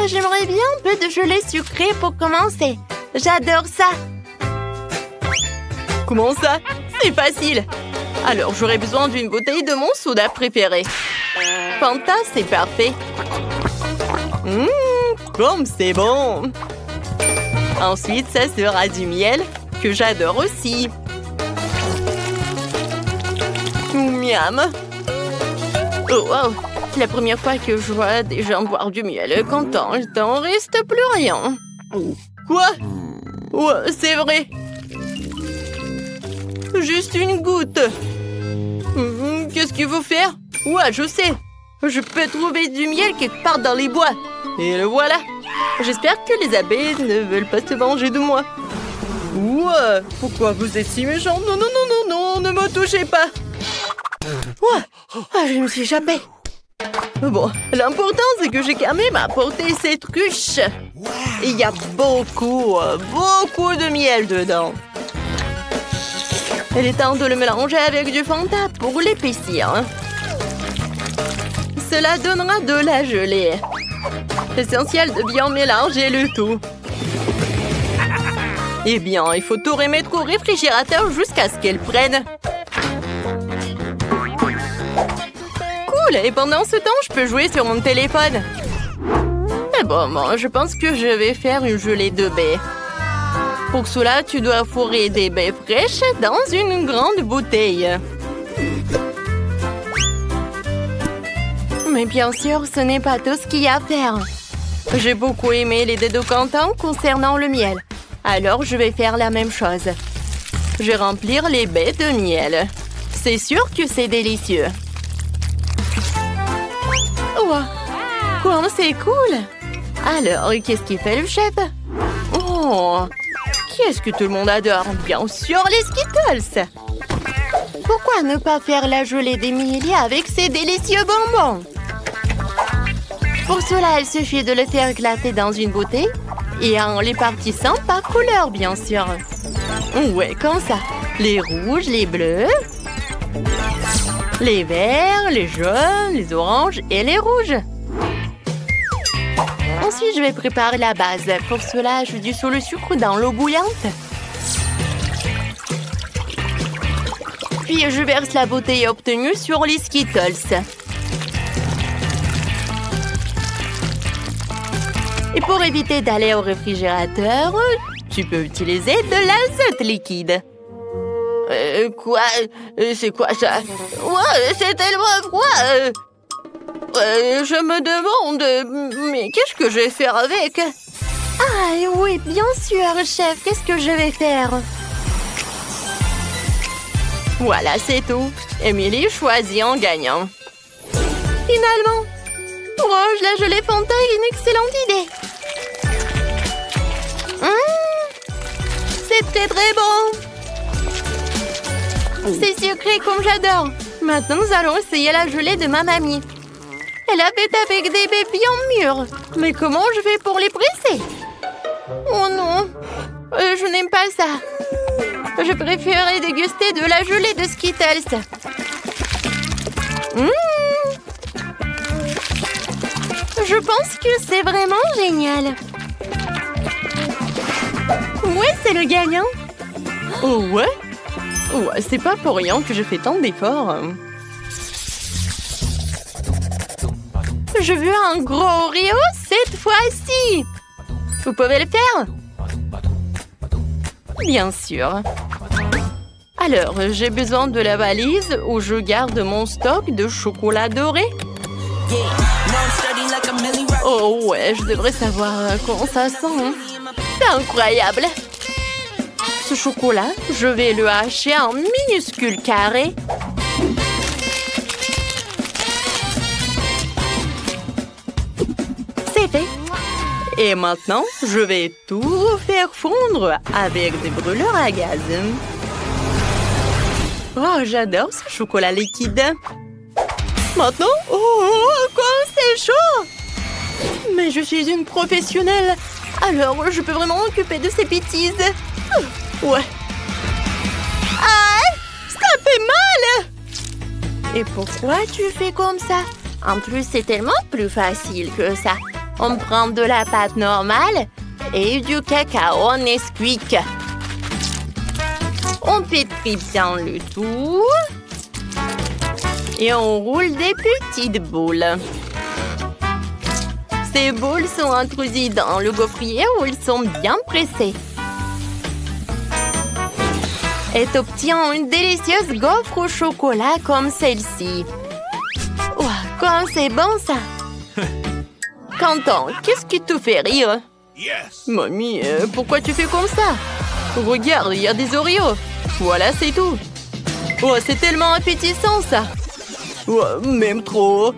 J'aimerais bien un peu de gelée sucrée pour commencer. J'adore ça. Comment ça? C'est facile. Alors, j'aurais besoin d'une bouteille de mon soda préféré. Fanta, c'est parfait. Comme c'est bon. Ensuite, ça sera du miel, que j'adore aussi. Miam. Oh, wow. C'est la première fois que je vois des gens boire du miel. Content, il t'en reste plus rien. Quoi? Ouais, c'est vrai. Juste une goutte. Qu'est-ce qu'il faut faire? Ouais, je sais. Je peux trouver du miel quelque part dans les bois. Et le voilà. J'espère que les abeilles ne veulent pas se venger de moi. Ouais, pourquoi vous êtes si méchant? Non, non, non, non, non, ne me touchez pas. Ouais, je me suis échappée. Bon, l'important c'est que j'ai quand même apporté cette ruche. Et il y a beaucoup de miel dedans. Il est temps de le mélanger avec du Fanta pour l'épaissir. Cela donnera de la gelée. Essentiel de bien mélanger le tout. Eh bien, il faut tout remettre au réfrigérateur jusqu'à ce qu'elle prenne. Cool! Et pendant ce temps, je peux jouer sur mon téléphone. Mais bon, je pense que je vais faire une gelée de baies. Pour cela, tu dois fourrer des baies fraîches dans une grande bouteille. Mais bien sûr, ce n'est pas tout ce qu'il y a à faire. J'ai beaucoup aimé les dés de Quentin concernant le miel. Alors, je vais faire la même chose. Je vais remplir les baies de miel. C'est sûr que c'est délicieux. Wow. Quoi, c'est cool. Alors, qu'est-ce qu'il fait le chef? Oh, qu'est-ce que tout le monde adore? Bien sûr, les Skittles. Pourquoi ne pas faire la gelée d'Emilie avec ces délicieux bonbons? Pour cela, il suffit de le faire éclater dans une bouteille et en les partissant par couleur, bien sûr. Ouais, comme ça. Les rouges, les bleus, les verts, les jaunes, les oranges et les rouges. Ensuite, je vais préparer la base. Pour cela, je dissous le sucre dans l'eau bouillante. Puis, je verse la bouteille obtenue sur les Skittles. Et pour éviter d'aller au réfrigérateur, tu peux utiliser de l'azote liquide. Quoi? C'est quoi ça? Ouais, c'est tellement froid. Je me demande, mais qu'est-ce que je vais faire avec? Ah oui, bien sûr, chef. Qu'est-ce que je vais faire? Voilà, c'est tout. Émilie choisit en gagnant. Finalement, Rouge, la gelée Fanta est une excellente idée. C'était très bon. C'est sucré comme j'adore. Maintenant, nous allons essayer la gelée de ma mamie. Elle a fait avec des baies bien mûres. Mais comment je fais pour les presser? Oh non, je n'aime pas ça. Je préférerais déguster de la gelée de Skittles. Je pense que c'est vraiment génial. Ouais, c'est le gagnant. Oh ouais? Ouais, c'est pas pour rien que je fais tant d'efforts. Je veux un gros Oreo cette fois-ci. Vous pouvez le faire? Bien sûr. Alors, j'ai besoin de la valise où je garde mon stock de chocolat doré. Oh ouais, je devrais savoir comment ça sent. C'est incroyable. Ce chocolat, je vais le hacher en minuscules carrés. C'est fait. Et maintenant, je vais tout faire fondre avec des brûleurs à gaz. Oh, j'adore ce chocolat liquide. Maintenant, comme c'est chaud! Mais je suis une professionnelle, alors je peux vraiment m'occuper de ces bêtises. Ouais. Ah, ça fait mal! Et pourquoi tu fais comme ça? En plus, c'est tellement plus facile que ça. On prend de la pâte normale et du cacao Nesquik. On pétrit bien le tout. Et on roule des petites boules. Ces boules sont introduites dans le gaufrier où ils sont bien pressés. Et obtient une délicieuse gaufre au chocolat comme celle-ci. Ouah, comme c'est bon ça! Quentin, qu'est-ce qui te fait rire? Yes. Mamie, pourquoi tu fais comme ça? Regarde, il y a des Oreos. Voilà, c'est tout. Oh, c'est tellement appétissant ça. Oh, même trop.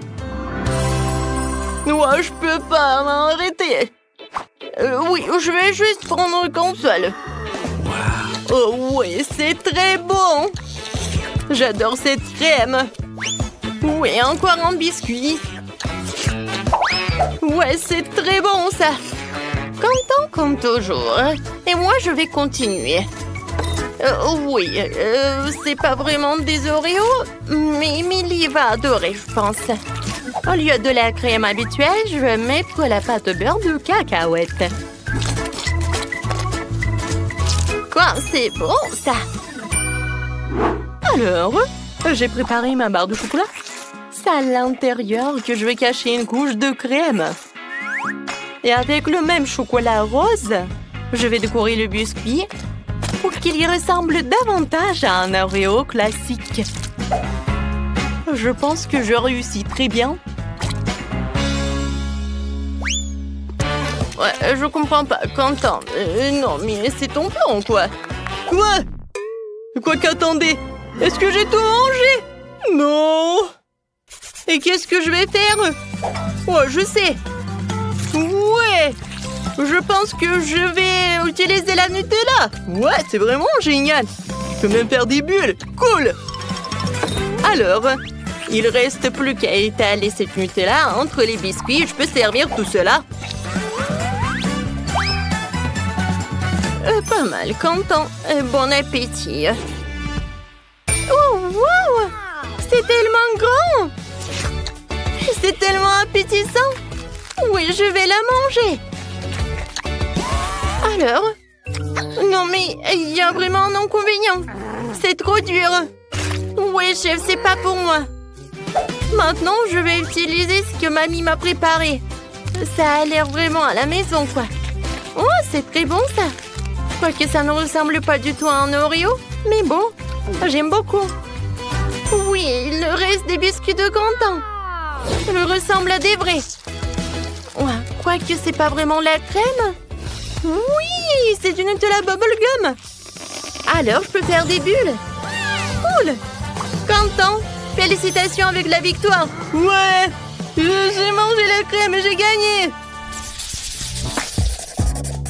Oh, je peux pas m'arrêter. Oui, je vais juste prendre une console. Oh oui, c'est très bon. J'adore cette crème. Oui, encore un biscuit. Ouais, c'est très bon ça. Content comme toujours. Et moi, je vais continuer. Oui, c'est pas vraiment des Oreos, mais Emily va adorer, je pense. Au lieu de la crème habituelle, je vais mettre la pâte beurre de cacahuète. Quoi, c'est bon ça. Alors, j'ai préparé ma barre de chocolat. C'est à l'intérieur que je vais cacher une couche de crème. Et avec le même chocolat rose, je vais décorer le biscuit pour qu'il y ressemble davantage à un Oreo classique. Je pense que je réussis très bien. Ouais, je comprends pas, Quentin. Non, mais c'est ton plan, quoi. Quoi? Quoi qu'attendez? Est-ce que j'ai tout mangé? Non. Et qu'est-ce que je vais faire? Oh, je sais. Ouais. Je pense que je vais utiliser la Nutella. Ouais, c'est vraiment génial. Je peux même faire des bulles. Cool. Alors, il reste plus qu'à étaler cette Nutella entre les biscuits. Je peux servir tout cela. Pas mal, Quentin. Bon appétit. Oh, wow! C'est tellement grand! C'est tellement appétissant! Oui, je vais la manger! Alors? Non, mais il y a vraiment un inconvénient. C'est trop dur. Oui, chef, c'est pas pour moi. Maintenant, je vais utiliser ce que mamie m'a préparé. Ça a l'air vraiment à la maison, quoi. Oh, c'est très bon, ça. Quoique ça ne ressemble pas du tout à un Oreo. Mais bon, j'aime beaucoup. Oui, il reste des biscuits de Quentin. Ils ressemblent à des vrais. Ouais, quoique c'est pas vraiment la crème. Oui, c'est du Nutella bubblegum. Alors, je peux faire des bulles. Cool. Quentin, félicitations avec la victoire. Ouais, j'ai mangé la crème et j'ai gagné.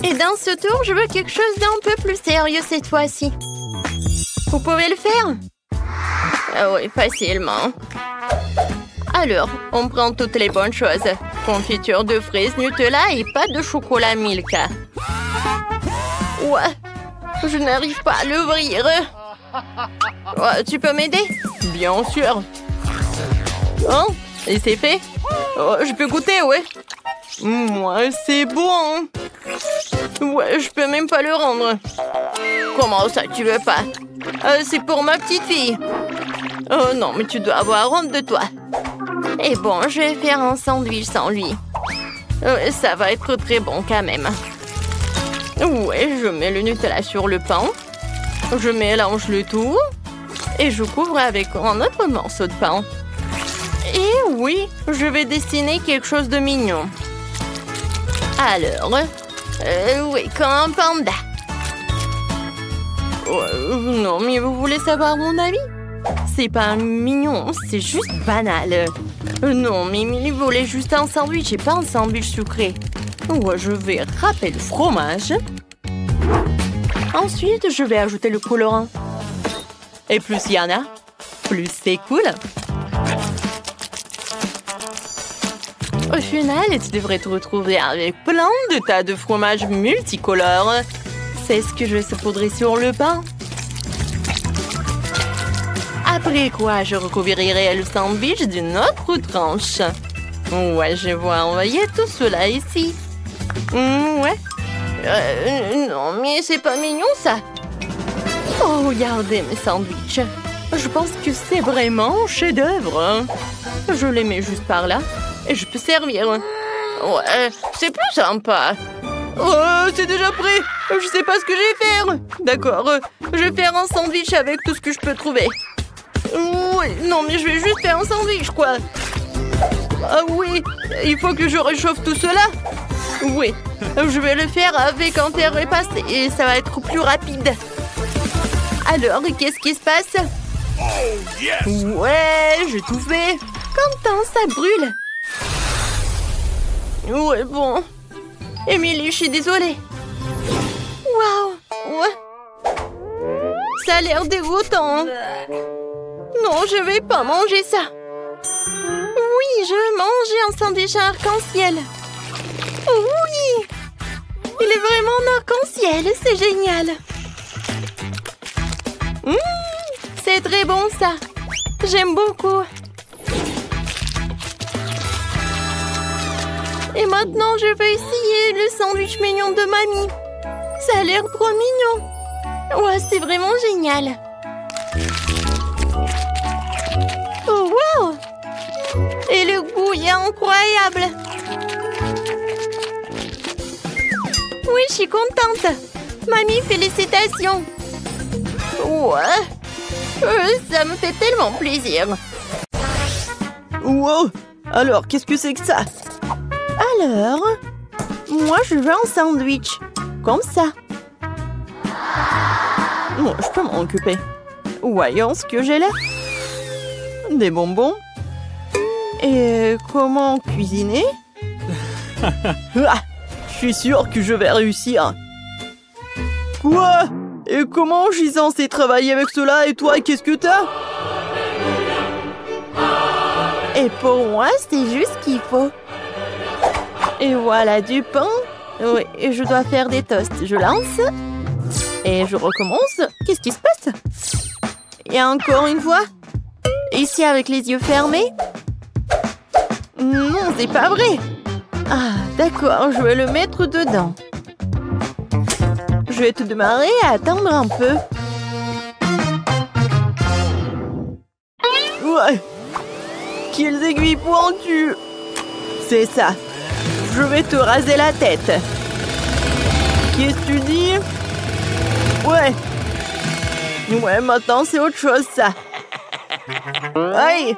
Et dans ce tour, je veux quelque chose d'un peu plus sérieux cette fois-ci. Vous pouvez le faire? Ah oui, facilement. Alors, on prend toutes les bonnes choses. Confiture de fraises, Nutella et pâte de chocolat Milka. Ouais, je n'arrive pas à l'ouvrir. Ouais, tu peux m'aider? Bien sûr. Oh, et c'est fait? Oh, je peux goûter, ouais. Ouais, c'est bon. Ouais, je peux même pas le rendre. Comment ça, tu veux pas? C'est pour ma petite fille. Oh non, mais tu dois avoir honte de toi. Et bon, je vais faire un sandwich sans lui. Ça va être très bon quand même. Ouais, je mets le Nutella sur le pain. Je mélange le tout. Et je couvre avec un autre morceau de pain. Et oui, je vais dessiner quelque chose de mignon. Alors, oui, comme un panda. Non, mais vous voulez savoir mon avis? C'est pas mignon, c'est juste banal. Non, mais il voulait juste un sandwich et pas un sandwich sucré. Ouais, je vais râper le fromage. Ensuite, je vais ajouter le colorant. Et plus il y en a, plus c'est cool. Au final, tu devrais te retrouver avec plein de tas de fromages multicolores. C'est ce que je vais saupoudrer sur le pain. Après quoi, je recouvrirai le sandwich d'une autre tranche. Ouais, je vais envoyer tout cela ici. Ouais. Non, mais c'est pas mignon, ça. Oh, regardez mes sandwichs. Je pense que c'est vraiment un chef-d'œuvre. Hein. Je les mets juste par là et je peux servir. Ouais, c'est plus sympa. Oh, c'est déjà prêt. Je sais pas ce que je vais faire. D'accord, je vais faire un sandwich avec tout ce que je peux trouver. Ouais, non, mais je vais juste faire un sandwich, quoi. Ah oui, il faut que je réchauffe tout cela. Oui, je vais le faire avec un terre repassé et ça va être plus rapide. Alors, qu'est-ce qui se passe? Ouais, j'ai tout fait. Quentin, ça brûle. Ouais, bon. Émilie, je suis désolée. Waouh, ouais. Ça a l'air dégoûtant. Non, je vais pas manger ça. Oui, je veux manger un sandwich arc-en-ciel. Oui, il est vraiment en arc-en-ciel, c'est génial. C'est très bon ça. J'aime beaucoup. Et maintenant, je vais essayer le sandwich mignon de mamie. Ça a l'air trop mignon. Ouais, c'est vraiment génial. Oh, wow! Et le goût est incroyable. Oui, je suis contente. Mamie, félicitations. Ouais. Ça me fait tellement plaisir. Wow! Alors, qu'est-ce que c'est que ça? Alors, moi je veux un sandwich. Comme ça. Bon, je peux m'en occuper. Voyons ce que j'ai là. Des bonbons. Et comment cuisiner? Ah, je suis sûre que je vais réussir. Quoi? Et comment je suis censée travailler avec cela? Et toi, qu'est-ce que t'as? Et pour moi, c'est juste ce qu'il faut. Et voilà du pain. Oui, et je dois faire des toasts. Je lance. Et je recommence. Qu'est-ce qui se passe? Et encore une fois. Ici avec les yeux fermés. Non, c'est pas vrai. Ah, d'accord, je vais le mettre dedans. Je vais te demander à attendre un peu. Ouais. Quelles aiguilles pointues. C'est ça. Je vais te raser la tête. Qu'est-ce que tu dis? Ouais. Ouais, maintenant c'est autre chose, ça. Aïe.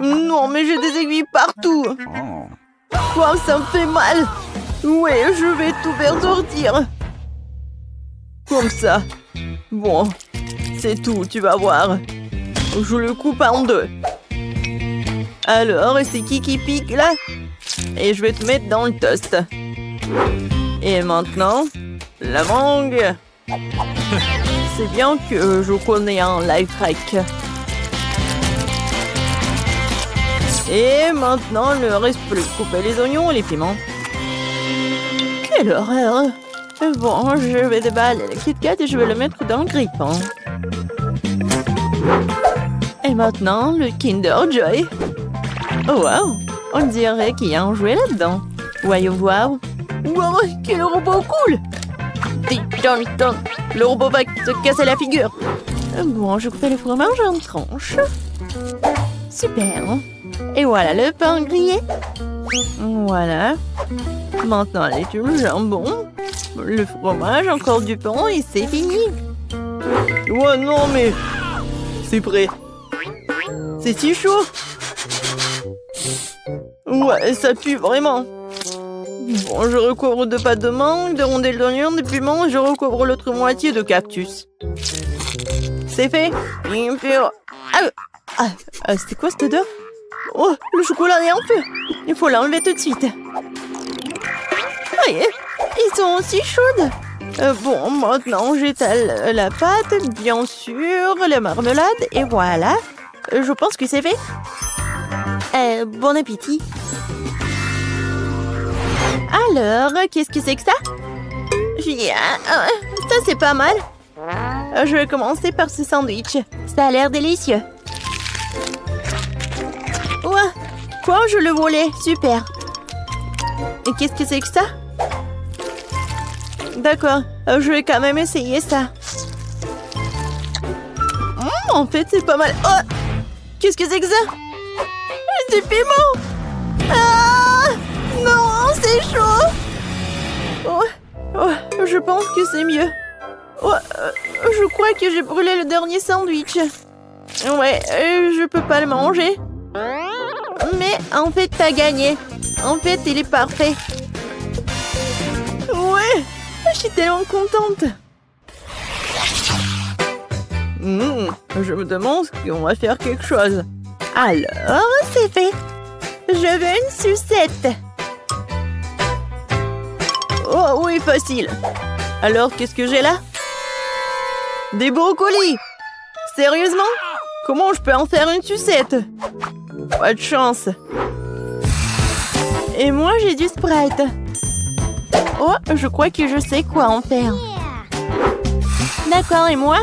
Non, mais j'ai des aiguilles partout. Quoi, ça me fait mal. Ouais, je vais tout faire sortir. Comme ça. Bon, c'est tout, tu vas voir. Je le coupe en deux. Alors, c'est qui pique, là? Et je vais te mettre dans le toast. Et maintenant, la mangue. C'est bien que je connais un life hack. Et maintenant, il ne reste plus couper les oignons et les piments. Quelle horreur! Bon, je vais déballer le Kit Kat et je vais le mettre dans le grille-pain. Et maintenant, le Kinder Joy. Oh wow! On dirait qu'il y a un jouet là-dedans. Voyons voir. Wow, quel robot cool! Le robot va te casser la figure. Bon, je coupe le fromage en tranches. Super. Et voilà le pain grillé. Voilà. Maintenant, les tubes, le jambon, le fromage, encore du pain et c'est fini. Ouais, non, mais... C'est prêt. C'est si chaud. Ouais, ça pue vraiment. Bon, je recouvre de pâte de mangue, de rondelles d'oignon, de piment et je recouvre l'autre moitié de cactus. C'est fait. C'était quoi cette odeur? Oh, le chocolat est en feu. Il faut l'enlever tout de suite. Aïe, ils sont aussi chaudes. Bon, maintenant j'étale la pâte, bien sûr, la marmelade et voilà. Je pense que c'est fait. Bon appétit. Alors, qu'est-ce que c'est que ça? Ça, c'est pas mal. Je vais commencer par ce sandwich. Ça a l'air délicieux. Ouah, Quoi, je le volais? Super. Et qu'est-ce que c'est que ça? D'accord, je vais quand même essayer ça. En fait, c'est pas mal. Oh! Qu'est-ce que c'est que ça? Du piment! Ah! Non, c'est chaud! Oh, je pense que c'est mieux. Oh, je crois que j'ai brûlé le dernier sandwich. Ouais, je peux pas le manger. Mais en fait, t'as gagné. En fait, il est parfait. Ouais, je suis tellement contente. Je me demande si on va faire quelque chose. Alors, c'est fait. Je veux une sucette. Oh oui, facile. Alors, qu'est-ce que j'ai là? Des brocolis. Sérieusement? Comment je peux en faire une sucette? Pas de chance. Et moi, j'ai du Sprite. Oh, je crois que je sais quoi en faire. D'accord, et moi?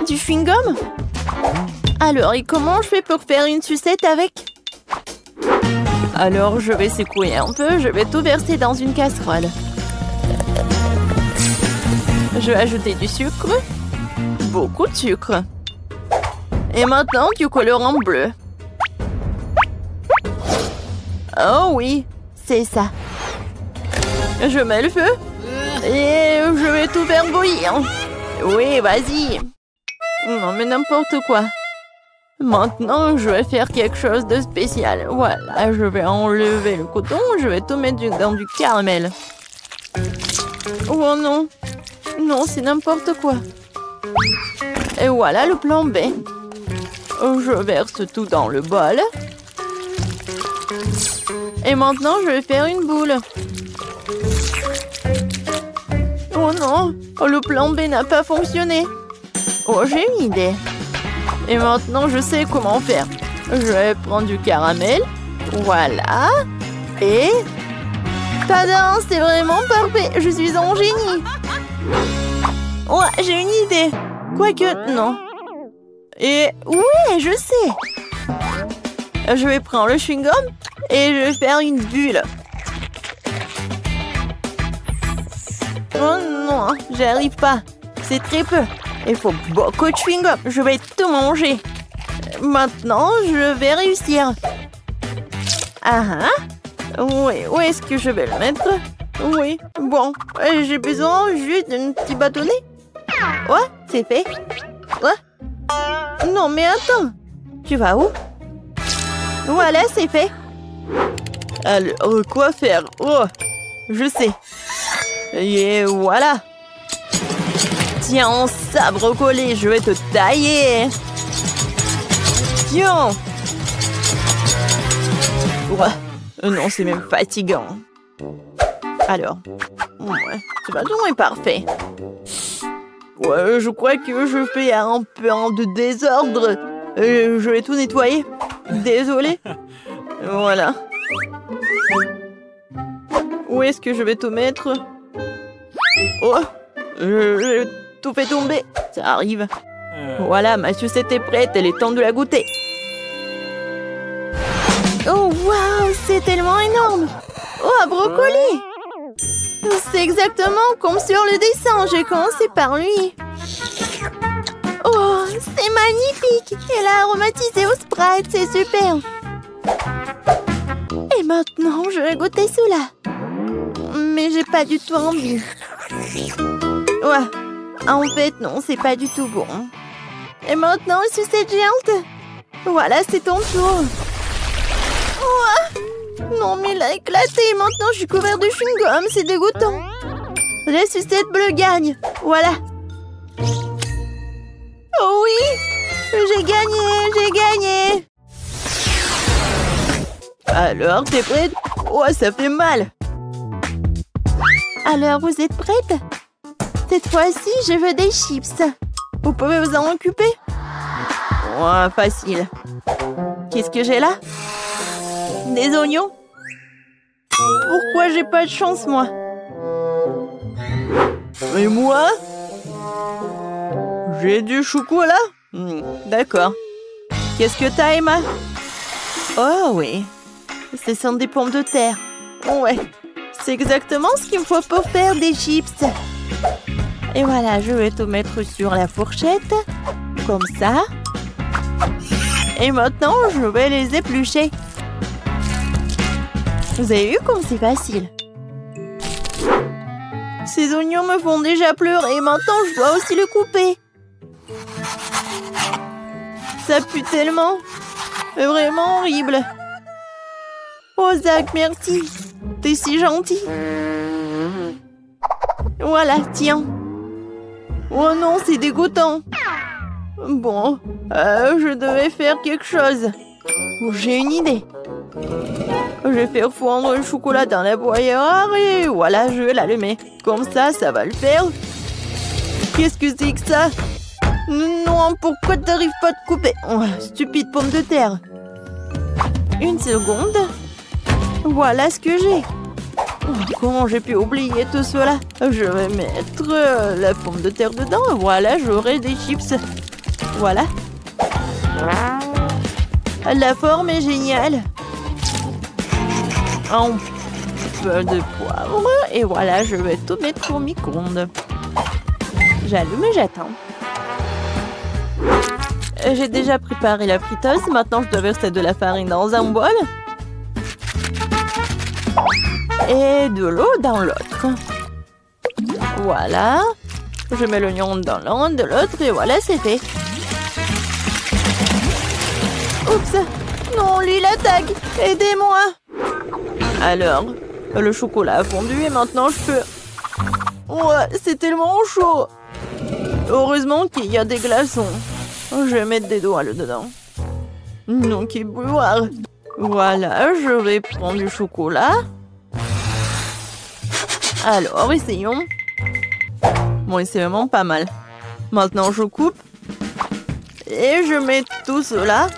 Du chewing-gum? Alors, et comment je fais pour faire une sucette avec? Alors, je vais secouer un peu. Je vais tout verser dans une casserole. Je vais ajouter du sucre. Beaucoup de sucre. Et maintenant, du colorant bleu. Oh oui, c'est ça. Je mets le feu. Et je vais tout faire bouillir. Oui, vas-y. Non, mais n'importe quoi. Maintenant, je vais faire quelque chose de spécial. Voilà, je vais enlever le coton. Je vais tout mettre dans du caramel. Oh non. Non, c'est n'importe quoi. Et voilà le plan B. Je verse tout dans le bol. Et maintenant, je vais faire une boule. Oh non, le plan B n'a pas fonctionné. Oh, j'ai une idée. Et maintenant, je sais comment faire. Je vais prendre du caramel. Voilà. Et... Tada, c'est vraiment parfait. Je suis un génie. Oh, j'ai une idée. Quoique, non. Et oui, je sais. Je vais prendre le chewing-gum et je vais faire une bulle. Oh non, j'arrive pas. C'est très peu. Il faut beaucoup de chewing-gum. Je vais tout manger. Maintenant, je vais réussir. Ah ah. Oui, où est-ce que je vais le mettre? Oui, bon. J'ai besoin juste d'un petit bâtonnet. Ouais, c'est fait. Ouais. Non, mais attends. Tu vas où? Voilà, c'est fait. Alors, quoi faire? Oh, je sais. Et voilà. Tiens, ça, brocoli, je vais te tailler. Tiens. Ouais. Non, c'est même fatigant. Alors, ouais, ce bâton est parfait. Ouais, je crois que je fais un peu de désordre. Je vais tout nettoyer. Désolée. Voilà. Où est-ce que je vais tout mettre? Oh, je tout fait tomber. Ça arrive. Voilà, ma sucette est prête. Elle est temps de la goûter. Oh, waouh, c'est tellement énorme. Oh, un brocoli. C'est exactement comme sur le dessin. J'ai commencé par lui. Oh, c'est magnifique. Elle a aromatisé au Sprite. C'est super. Et maintenant, je vais goûter cela. Mais j'ai pas du tout envie. Ouais. En fait, non, c'est pas du tout bon. Et maintenant, une sucette géante. Voilà, c'est ton tour. Ouais. Non, mais il a éclaté. Maintenant, je suis couvert de chewing-gum. C'est dégoûtant. La sucette bleue gagne. Voilà. Oh oui. J'ai gagné. J'ai gagné. Alors, t'es prête? Oh, ça fait mal. Alors, vous êtes prête? Cette fois-ci, je veux des chips. Vous pouvez vous en occuper? Ouais, facile. Qu'est-ce que j'ai là? Des oignons? Pourquoi j'ai pas de chance, moi? Et moi? J'ai du chocolat? D'accord. Qu'est-ce que t'as, Emma? Oh oui, ce sont des pommes de terre. Ouais, c'est exactement ce qu'il me faut pour faire des chips. Et voilà, je vais tout mettre sur la fourchette, comme ça. Et maintenant, je vais les éplucher. Vous avez vu comme c'est facile? Ces oignons me font déjà pleurer et maintenant je dois aussi le couper. Ça pue tellement. C'est vraiment horrible. Oh Zach, merci. T'es si gentil. Voilà, tiens. Oh non, c'est dégoûtant. Bon, je devais faire quelque chose. Oh, j'ai une idée. Je vais faire fondre le chocolat dans la broyeur et voilà, je vais l'allumer. Comme ça, ça va le faire. Qu'est-ce que c'est que ça? Non, pourquoi t'arrives pas à te couper? Oh, stupide pomme de terre. Une seconde. Voilà ce que j'ai. Oh, comment j'ai pu oublier tout cela? Je vais mettre la pomme de terre dedans. Voilà, j'aurai des chips. Voilà. La forme est géniale. Un peu de poivre. Et voilà, je vais tout mettre au micro-ondes. J'allume et j'attends. J'ai déjà préparé la friteuse. Maintenant, je dois verser de la farine dans un bol. Et de l'eau dans l'autre. Voilà. Je mets l'oignon dans l'un de l'autre et voilà, c'est fait. Oups. Non, lui, il attaque. Aidez-moi. Alors, le chocolat a fondu et maintenant je peux... Ouais, c'est tellement chaud. Heureusement qu'il y a des glaçons. Je vais mettre des doigts dedans. Non, quel bouilloire. Voilà, je vais prendre du chocolat. Alors, essayons. Bon, c'est vraiment pas mal. Maintenant, je coupe. Et je mets tout cela.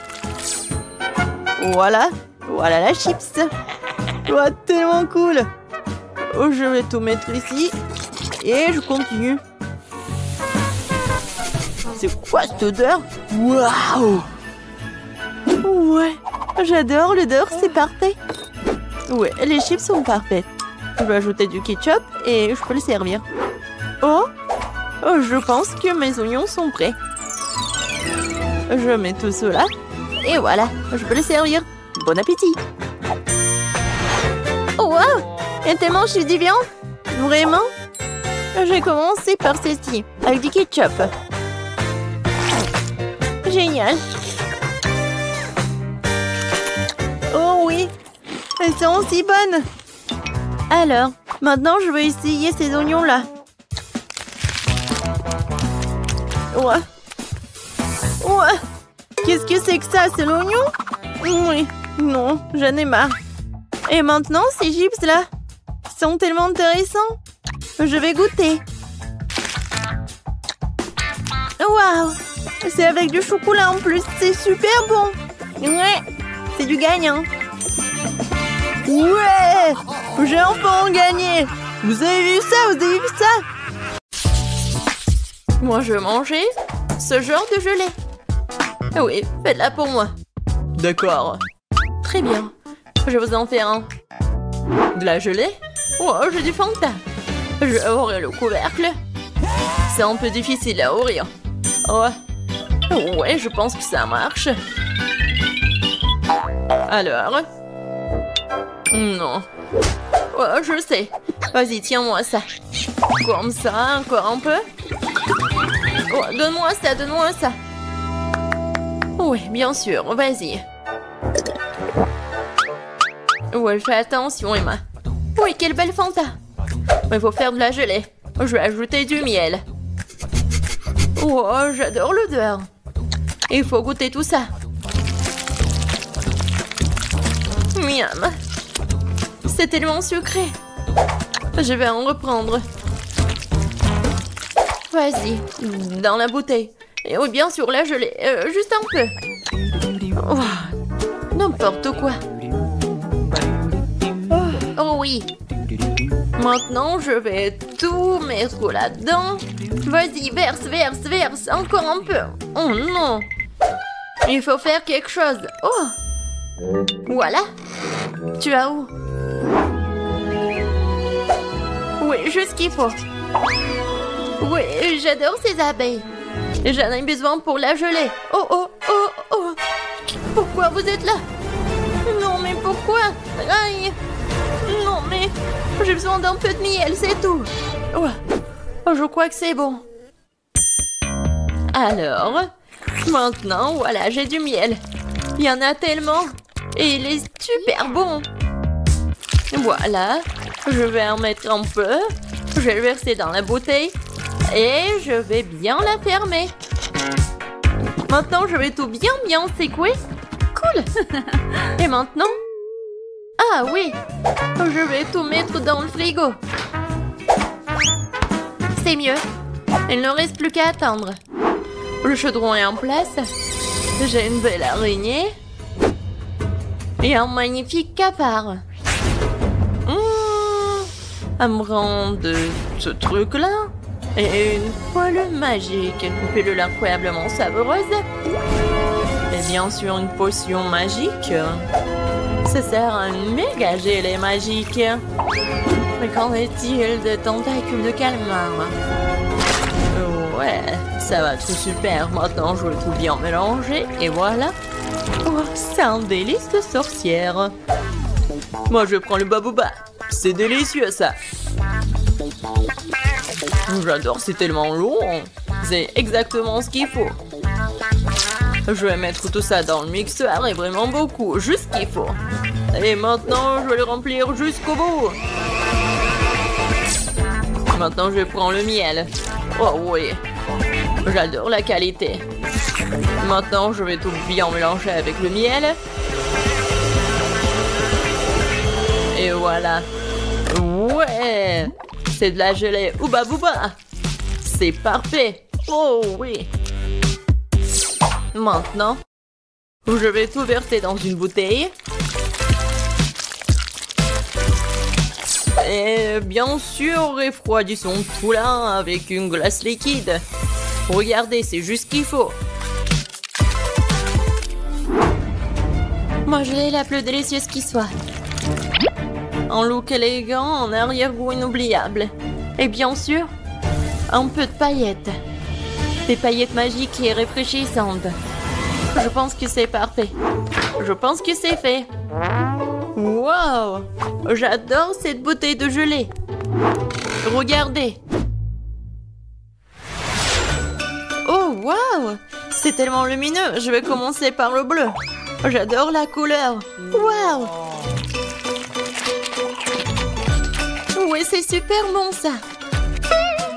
Voilà. Voilà la chips. Oh, tellement cool. Oh, je vais tout mettre ici. Et je continue. C'est quoi cette odeur? Waouh! Ouais, j'adore l'odeur, c'est parfait. Ouais, les chips sont parfaites. Je vais ajouter du ketchup et je peux le servir. Oh, je pense que mes oignons sont prêts. Je mets tout cela. Et voilà, je peux le servir. Bon appétit! Oh, wow! Et tellement je suis divin! Vraiment? J'ai commencé par ceci, avec du ketchup. Génial! Oh oui! Elles sont aussi bonnes! Alors, maintenant je vais essayer ces oignons-là. Ouais! Ouais! Qu'est-ce que c'est que ça? C'est l'oignon? Oui, non, j'en ai marre. Et maintenant, ces chips-là sont tellement intéressants. Je vais goûter. Waouh! C'est avec du chocolat en plus. C'est super bon. Ouais, c'est du gagnant. Ouais! J'ai enfin gagné. Vous avez vu ça? Vous avez vu ça? Moi, je veux manger ce genre de gelée. Oui, faites-la pour moi. D'accord. Très bien. Je vais vous en faire un. De la gelée? Oh, j'ai du Fanta. Je vais ouvrir le couvercle. C'est un peu difficile à ouvrir. Oh. Ouais, je pense que ça marche. Alors? Non. Oh, je sais. Vas-y, tiens-moi ça. Comme ça, encore un peu. Oh, donne-moi ça, donne-moi ça. Oui, bien sûr, vas-y. Ouais, fais attention, Emma. Oui, quelle belle Fanta. Il faut faire de la gelée. Je vais ajouter du miel. Oh, j'adore l'odeur. Il faut goûter tout ça. Miam. C'est tellement sucré. Je vais en reprendre. Vas-y, dans la bouteille. Et oui, bien sûr, la gelée. Juste un peu. Oh, n'importe quoi. Oh oui. Maintenant, je vais tout mettre là-dedans. Vas-y, verse, verse, verse. Encore un peu. Oh non. Il faut faire quelque chose. Oh, Voilà. Tu vas où? Oui, juste ce qu'il faut. Oui, j'adore ces abeilles. J'en ai besoin pour la gelée. Oh, oh, oh, oh. Pourquoi vous êtes là? Non, mais pourquoi? Aïe. Non, mais j'ai besoin d'un peu de miel, c'est tout. Ouais. Oh, je crois que c'est bon. Alors, maintenant, voilà, j'ai du miel. Il y en a tellement. Et il est super bon. Voilà. Je vais en mettre un peu. Je vais le verser dans la bouteille. Et je vais bien la fermer. Maintenant, je vais tout bien secouer. Cool. Et maintenant? Ah oui. Je vais tout mettre dans le frigo. C'est mieux. Il ne reste plus qu'à attendre. Le chaudron est en place. J'ai une belle araignée. Et un magnifique cafard. Elle me rend de ce truc-là. Et une poêle magique. Une pilule incroyablement savoureuse. Et bien sûr une potion magique. Ça sert à un méga gelée magique. Mais qu'en est-il de tentacules de calmar? Ouais, ça va être super. Maintenant, je vais tout bien mélanger. Et voilà. Oh, c'est un délice de sorcière. Moi, je prends le babouba. C'est délicieux, ça. J'adore, c'est tellement long. C'est exactement ce qu'il faut. Je vais mettre tout ça dans le mixeur et vraiment beaucoup. Juste ce qu'il faut. Et maintenant, je vais le remplir jusqu'au bout. Maintenant, je prends le miel. Oh oui. J'adore la qualité. Maintenant, je vais tout bien mélanger avec le miel. Et voilà. Ouais. C'est de la gelée Ouba Booba. C'est parfait. Oh oui. Maintenant, je vais tout verser dans une bouteille. Et bien sûr, refroidissons tout là avec une glace liquide. Regardez, c'est juste ce qu'il faut. Moi, je l'ai la plus délicieuse qui soit. Un look élégant, un arrière-goût inoubliable. Et bien sûr, un peu de paillettes. Des paillettes magiques et rafraîchissantes. Je pense que c'est parfait. Je pense que c'est fait. Wow! J'adore cette bouteille de gelée. Regardez. Oh, wow! C'est tellement lumineux. Je vais commencer par le bleu. J'adore la couleur. Wow! Ouais, c'est super bon, ça.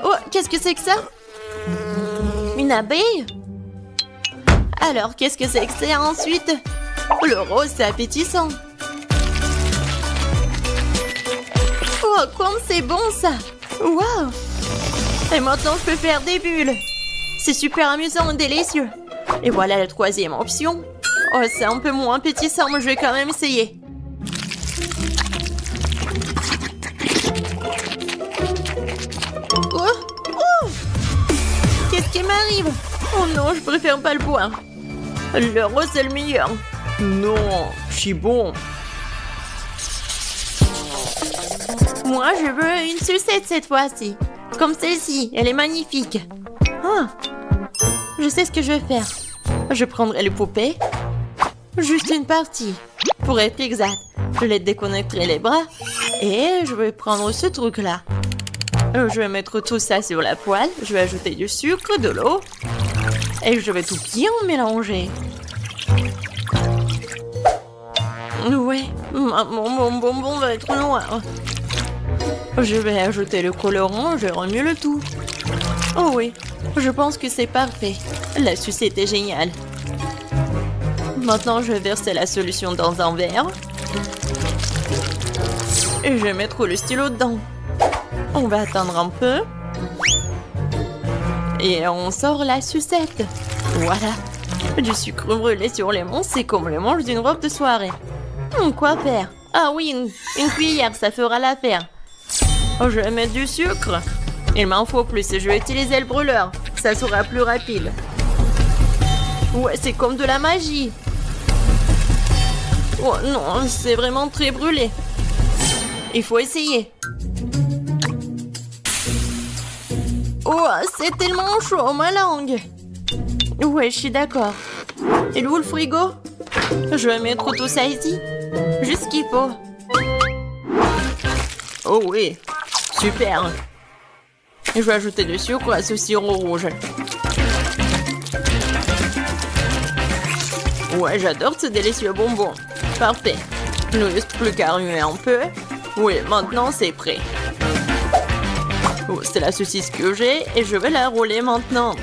Oh, qu'est-ce que c'est que ça? Une abeille? Alors, qu'est-ce que c'est que c'est ensuite? Le rose, c'est appétissant. Oh, comme c'est bon, ça. Wow! Et maintenant, je peux faire des bulles. C'est super amusant et délicieux. Et voilà la troisième option. Oh, c'est un peu moins appétissant, mais je vais quand même essayer. Oh! Oh! Qu'est-ce qui m'arrive? Oh non, je préfère pas le boire. Le rose, c'est le meilleur. Non, je suis bon. Moi, je veux une sucette cette fois-ci. Comme celle-ci, elle est magnifique. Ah, je sais ce que je vais faire. Je prendrai les poupées. Juste une partie. Pour être exact, je les déconnecterai les bras. Et je vais prendre ce truc-là. Je vais mettre tout ça sur la poêle. Je vais ajouter du sucre, de l'eau. Et je vais tout bien mélanger. Ouais, mon bonbon va être noir. Je vais ajouter le colorant, je remue le tout. Oh oui, je pense que c'est parfait. La sucette est géniale. Maintenant, je vais verser la solution dans un verre. Et je vais mettre le stylo dedans. On va attendre un peu. Et on sort la sucette. Voilà. Du sucre brûlé sur les mains, c'est comme le manche d'une robe de soirée. Quoi faire? Ah oui, une cuillère, ça fera l'affaire. Oh, je vais mettre du sucre. Il m'en faut plus et je vais utiliser le brûleur. Ça sera plus rapide. Ouais, c'est comme de la magie. Oh non, c'est vraiment très brûlé. Il faut essayer. Oh, c'est tellement chaud, ma langue. Ouais, je suis d'accord. Et où le frigo? Je vais mettre tout ça ici. Juste ce qu'il faut. Oh oui, super. Je vais ajouter du sucre à ce sirop rouge. Ouais, j'adore ce délicieux bonbon. Parfait. Il ne reste plus qu'à remuer un peu. Oui, maintenant c'est prêt. Oh, c'est la saucisse que j'ai et je vais la rouler maintenant.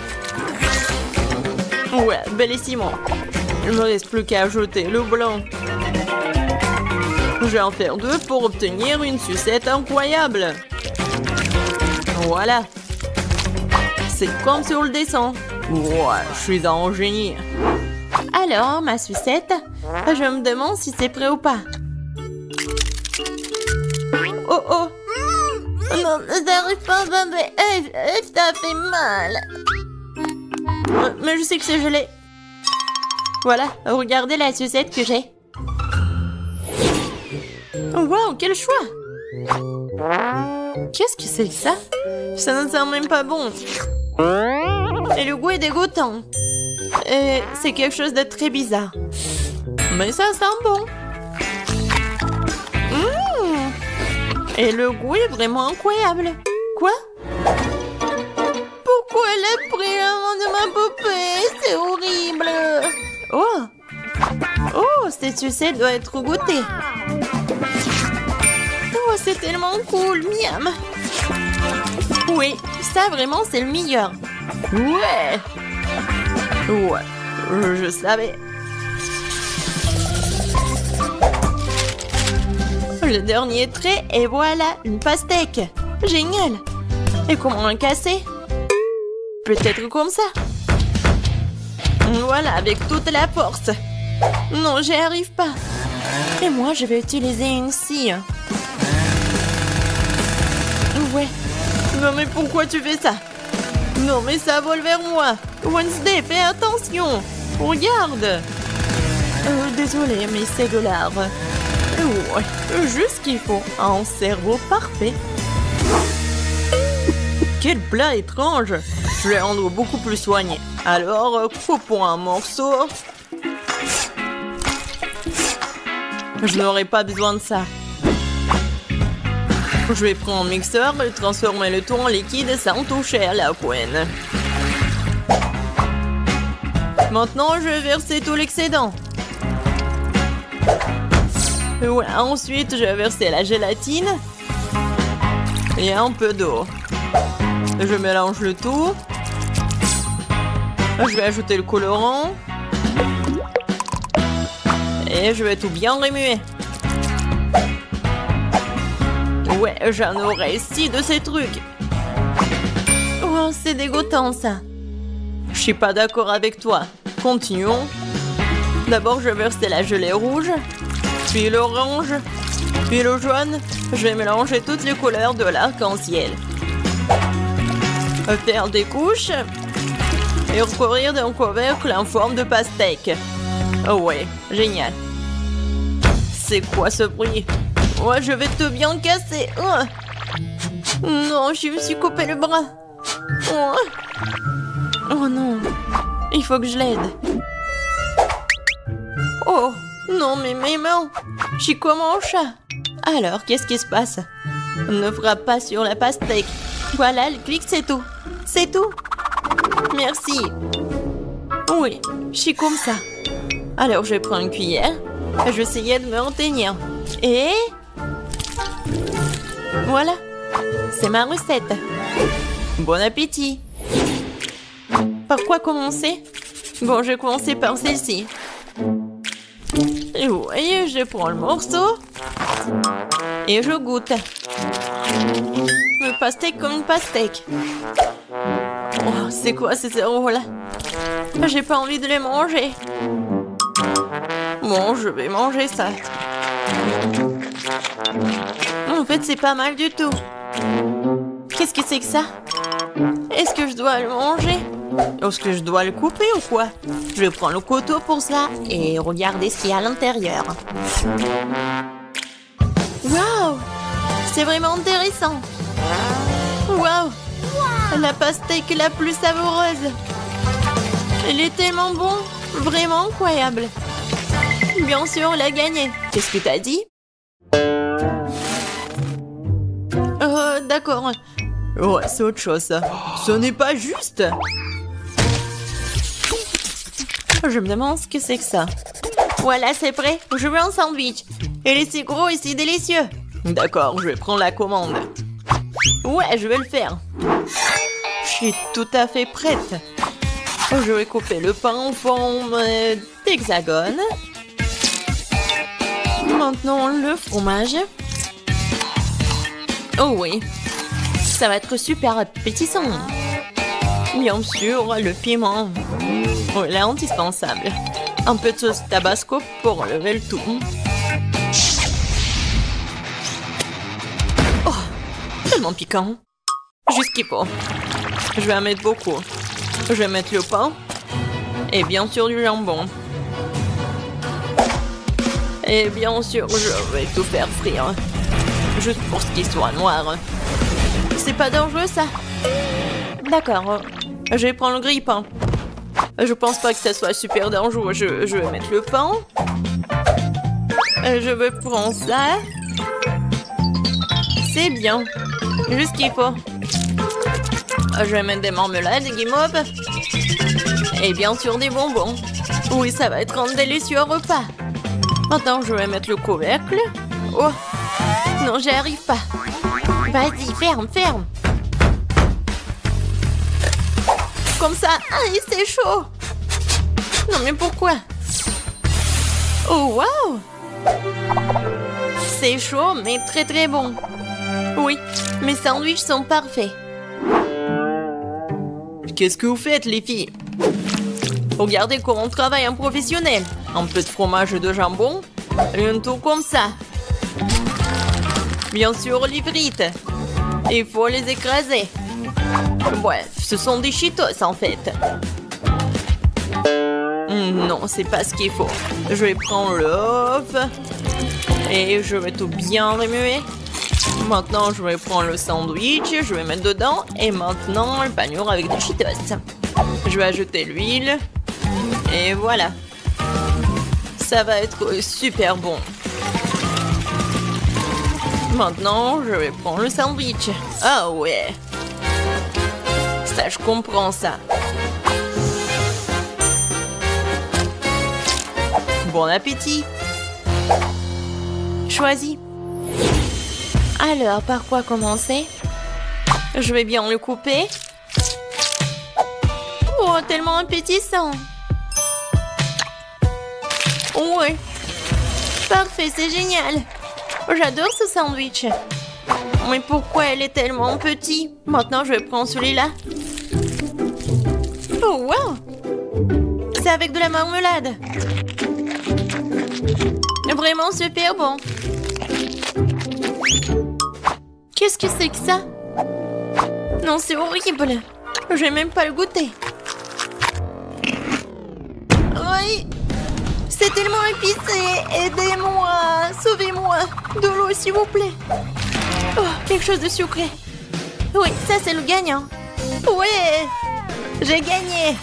Ouais, bellissimo. Il ne me reste plus qu'à ajouter le blanc. Je vais en faire 2 pour obtenir une sucette incroyable. Voilà. C'est comme sur le dessin. Ouais, je suis un génie. Alors, ma sucette, je me demande si c'est prêt ou pas. Oh oh! Non, j'arrive pas à bander. Ça fait mal. Mais je sais que c'est gelé. Voilà, regardez la sucette que j'ai. Wow, quel choix! Qu'est-ce que c'est que ça? Ça ne sent même pas bon. Et le goût est dégoûtant. Et c'est quelque chose de très bizarre. Mais ça sent bon. Et le goût est vraiment incroyable. Quoi? Pourquoi elle a pris la main de ma poupée? C'est horrible. Oh! Oh, cette sucette doit être goûtée. Oh, c'est tellement cool, miam. Oui, ça vraiment c'est le meilleur. Ouais. Ouais, je savais. Le dernier trait et voilà, une pastèque. Génial. Et comment la casser? Peut-être comme ça. Voilà, avec toute la force. Non, j'y arrive pas. Et moi, je vais utiliser une scie. Ouais. Non, mais pourquoi tu fais ça? Non, mais ça vole vers moi. Wednesday, fais attention. Regarde. Désolée, mais c'est de l'art. Ouais, juste ce qu'il faut. Un cerveau parfait. Quel plat étrange. Je vais rendre beaucoup plus soigné. Alors, coupons un morceau. Je n'aurai pas besoin de ça. Je vais prendre un mixeur et transformer le tout en liquide sans toucher à la poêle. Maintenant, je vais verser tout l'excédent. Ouais, ensuite, je vais verser la gélatine et un peu d'eau. Je mélange le tout. Je vais ajouter le colorant. Et je vais tout bien remuer. Ouais, j'en aurai 6 de ces trucs. Oh, c'est dégoûtant ça. Je suis pas d'accord avec toi. Continuons. D'abord, je vais verser la gelée rouge, puis l'orange, puis le jaune. Je vais mélanger toutes les couleurs de l'arc-en-ciel. Faire des couches et recouvrir d'un couvercle en forme de pastèque. Oh ouais, génial. C'est quoi ce bruit? Ouais, je vais te bien casser. Non, je me suis coupé le bras. Oh non, il faut que je l'aide. Oh, non, mais mes mains. Je suis comme un chat. Alors, qu'est-ce qui se passe? Ne frappe pas sur la pastèque. Voilà, le clic, c'est tout. C'est tout. Merci. Oui, je suis comme ça. Alors, je vais prendre une cuillère. Je vais essayer de me retenir. Et... voilà. C'est ma recette. Bon appétit. Par quoi commencer? Bon, je vais commencer par celle-ci. Et vous voyez, je prends le morceau. Et je goûte. Le pastèque comme une pastèque. Oh, c'est quoi ces cerveaux-là? J'ai pas envie de les manger. Bon, je vais manger ça. En fait, c'est pas mal du tout. Qu'est-ce que c'est que ça? Est-ce que je dois le manger? Est-ce que je dois le couper ou quoi? Je prends le couteau pour ça et regardez ce qu'il y a à l'intérieur. Waouh! C'est vraiment intéressant. Waouh! La pastèque la plus savoureuse. Elle est tellement bon. Vraiment incroyable. Bien sûr, on l'a gagné. Qu'est-ce que t'as dit? D'accord. Ouais, c'est autre chose, ça. Ce n'est pas juste. Je me demande ce que c'est que ça. Voilà, c'est prêt. Je veux un sandwich. Il est si gros et si délicieux. D'accord, je vais prendre la commande. Ouais, je vais le faire. Je suis tout à fait prête. Je vais couper le pain en forme d'hexagone. Maintenant, le fromage. Oh oui, ça va être super appétissant. Bien sûr, le piment. Oh, il est indispensable. Un peu de sauce tabasco pour relever le tout. Oh, tellement piquant. Juste ce qu'il faut. Je vais en mettre beaucoup. Je vais mettre le pain. Et bien sûr du jambon. Et bien sûr, je vais tout faire frire. Juste pour ce qui soit noir. C'est pas dangereux, ça? D'accord. Je vais prendre le grille-pain. Je pense pas que ça soit super dangereux. Je vais mettre le pain. Je vais prendre ça. C'est bien. Juste ce qu'il faut. Je vais mettre des marmelades, des guimauves. Et bien sûr des bonbons. Oui, ça va être un délicieux repas. Maintenant, je vais mettre le couvercle. Oh, non, j'y arrive pas. Vas-y, ferme, ferme. Comme ça. Aïe, c'est chaud. Non, mais pourquoi? Oh, waouh! C'est chaud, mais très très bon. Oui, mes sandwichs sont parfaits. Qu'est-ce que vous faites, les filles? Regardez comment on travaille un professionnel. Un peu de fromage et de jambon. Et un tour comme ça. Bien sûr, les frites. Il faut les écraser. Bref, ce sont des Cheetos en fait. Non, c'est pas ce qu'il faut. Je vais prendre l'œuf. Et je vais tout bien remuer. Maintenant, je vais prendre le sandwich. Je vais mettre dedans. Et maintenant, le panure avec des Cheetos. Je vais ajouter l'huile. Et voilà. Ça va être super bon. Maintenant, je vais prendre le sandwich. Ah ouais. Ça, je comprends ça. Bon appétit. Choisis. Alors, par quoi commencer? Je vais bien le couper. Oh, tellement appétissant. Ouais. Parfait, c'est génial. J'adore ce sandwich. Mais pourquoi elle est tellement petite? Maintenant, je vais prendre celui-là. Oh, wow! C'est avec de la marmelade. Vraiment super bon. Qu'est-ce que c'est que ça? Non, c'est horrible. Je vais même pas le goûter. Oui. C'est tellement épicé. Aidez-moi. Sauvez-moi. De l'eau, s'il vous plaît. Oh, quelque chose de sucré. Oui, ça, c'est le gagnant. Ouais. J'ai gagné.